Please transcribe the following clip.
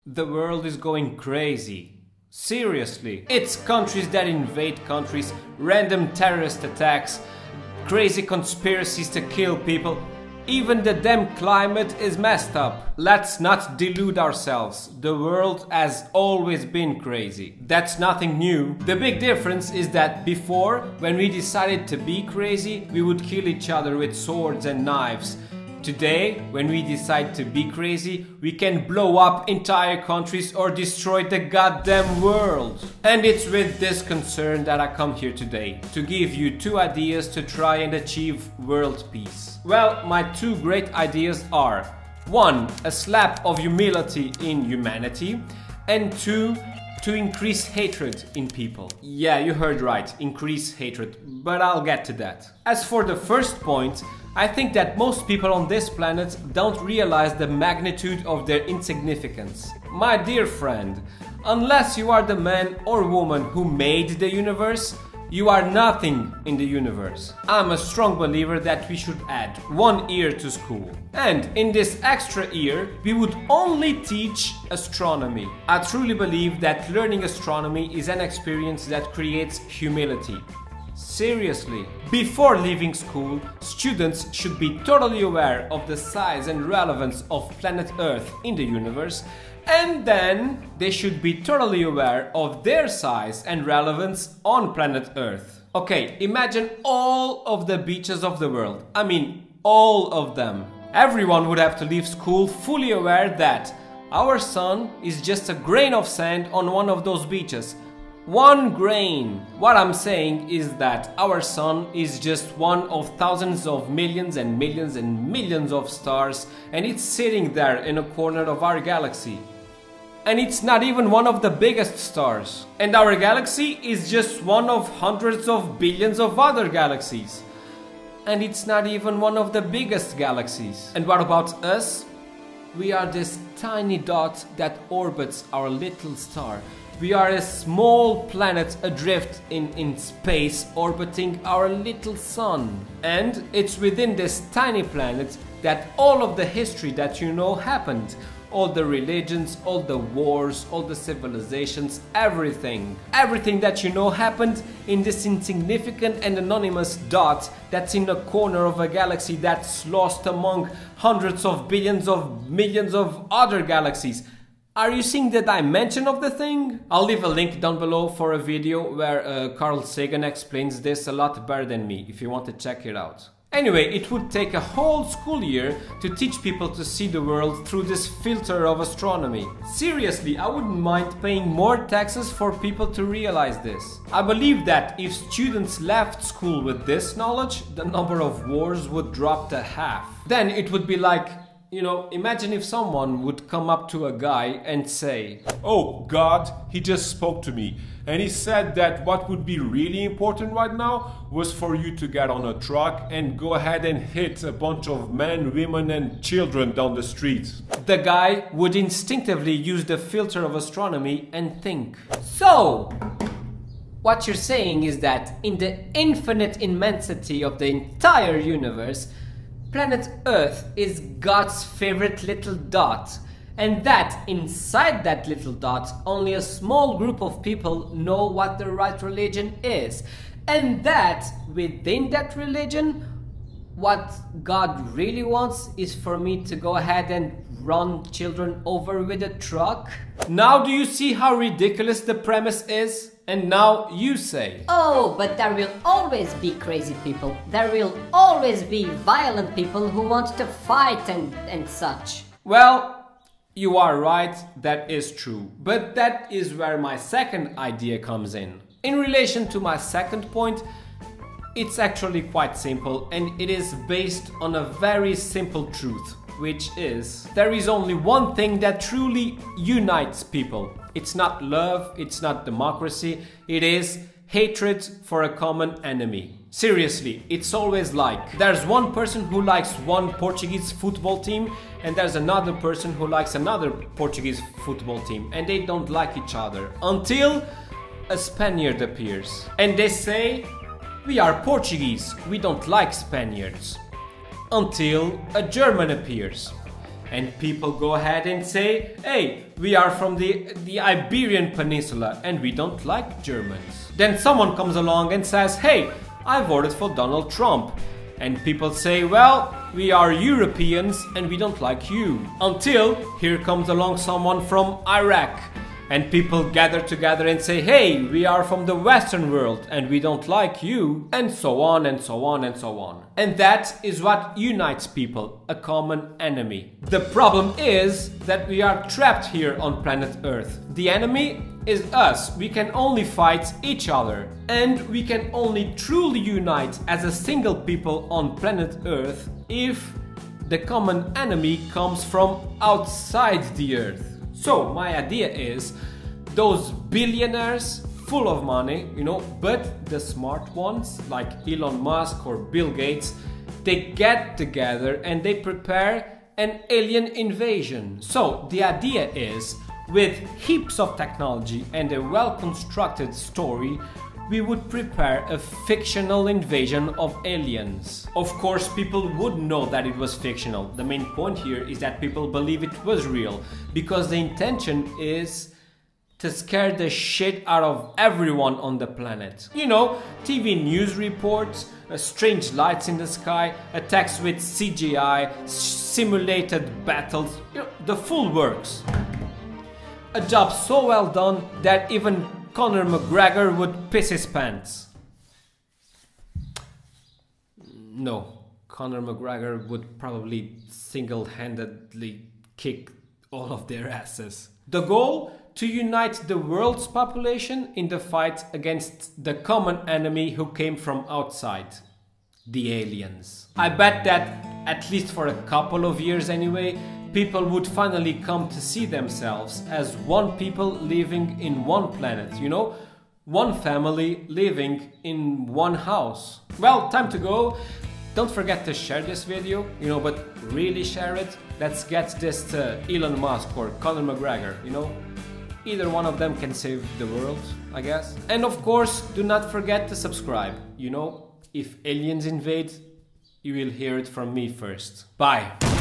The world is going crazy. Seriously. It's countries that invade countries, random terrorist attacks, crazy conspiracies to kill people. Even the damn climate is messed up. Let's not delude ourselves. The world has always been crazy. That's nothing new. The big difference is that before, when we decided to be crazy, we would kill each other with swords and knives. Today, when we decide to be crazy, we can blow up entire countries or destroy the goddamn world. And it's with this concern that I come here today, to give you 2 ideas to try and achieve world peace. Well, my 2 great ideas are: 1, a slap of humility in humanity, and 2, to increase hatred in people. Yeah, you heard right, increase hatred, but I'll get to that. As for the first point, I think that most people on this planet don't realize the magnitude of their insignificance. My dear friend, unless you are the man or woman who made the universe, you are nothing in the universe. I'm a strong believer that we should add 1 year to school. And in this extra year, we would only teach astronomy. I truly believe that learning astronomy is an experience that creates humility. Seriously. Before leaving school, students should be totally aware of the size and relevance of planet Earth in the universe, and then they should be totally aware of their size and relevance on planet Earth. Okay, imagine all of the beaches of the world. I mean, all of them. Everyone would have to leave school fully aware that our sun is just a grain of sand on one of those beaches. 1 grain. What I'm saying is that our sun is just one of thousands of millions and millions and millions of stars, and it's sitting there in a corner of our galaxy. And it's not even one of the biggest stars. And our galaxy is just one of hundreds of billions of other galaxies. And it's not even one of the biggest galaxies. And what about us? We are this tiny dot that orbits our little star. We are a small planet adrift in space, orbiting our little sun. And it's within this tiny planet that all of the history that you know happened. All the religions, all the wars, all the civilizations, everything. Everything that you know happened in this insignificant and anonymous dot that's in a corner of a galaxy that's lost among hundreds of billions of millions of other galaxies. Are you seeing the dimension of the thing? I'll leave a link down below for a video where Carl Sagan explains this a lot better than me, if you want to check it out. Anyway, it would take a whole school year to teach people to see the world through this filter of astronomy. Seriously, I wouldn't mind paying more taxes for people to realize this. I believe that if students left school with this knowledge, the number of wars would drop to half. Then it would be like, you know, imagine if someone would come up to a guy and say, "Oh God, he just spoke to me and he said that what would be really important right now was for you to get on a truck and go ahead and hit a bunch of men, women and children down the street." The guy would instinctively use the filter of astronomy and think, so what you're saying is that in the infinite immensity of the entire universe, planet Earth is God's favorite little dot, and that inside that little dot only a small group of people know what the right religion is, and that within that religion what God really wants is for me to go ahead and run children over with a truck? Now do you see how ridiculous the premise is? And now you say, oh, but there will always be crazy people. There will always be violent people who want to fight and such. Well, you are right, that is true. But that is where my second idea comes in. In relation to my second point, it's actually quite simple, and it is based on a very simple truth, which is there is only one thing that truly unites people. It's not love, it's not democracy, it is hatred for a common enemy. Seriously, it's always like there's one person who likes one Portuguese football team and there's another person who likes another Portuguese football team, and they don't like each other until a Spaniard appears and they say, "We are Portuguese, we don't like Spaniards." Until a German appears And people go ahead and say, hey, we are from the Iberian Peninsula and we don't like Germans. Then someone comes along and says, hey, I voted for Donald Trump. And people say, well, we are Europeans and we don't like you. Until here comes along someone from Iraq. And people gather together and say, hey, we are from the Western world and we don't like you. And so on and so on and so on. And that is what unites people, a common enemy. The problem is that we are trapped here on planet Earth. The enemy is us. We can only fight each other. And we can only truly unite as a single people on planet Earth if the common enemy comes from outside the Earth. So my idea is those billionaires full of money, but the smart ones like Elon Musk or Bill Gates, they get together and they prepare an alien invasion. So the idea is, with heaps of technology and a well-constructed story, we would prepare a fictional invasion of aliens. Of course, people would know that it was fictional. The main point here is that people believe it was real, because the intention is to scare the shit out of everyone on the planet. TV news reports, strange lights in the sky, attacks with CGI, simulated battles, the full works. A job so well done that even Conor McGregor would piss his pants. No, Conor McGregor would probably single-handedly kick all of their asses. The goal? To unite the world's population in the fight against the common enemy who came from outside. The aliens. I bet that, at least for a couple of years anyway, people would finally come to see themselves as one people living in one planet, one family living in one house. Well, time to go. Don't forget to share this video, but really share it. Let's get this to Elon Musk or Conor McGregor, Either one of them can save the world, I guess. And of course, do not forget to subscribe. If aliens invade, you will hear it from me first. Bye.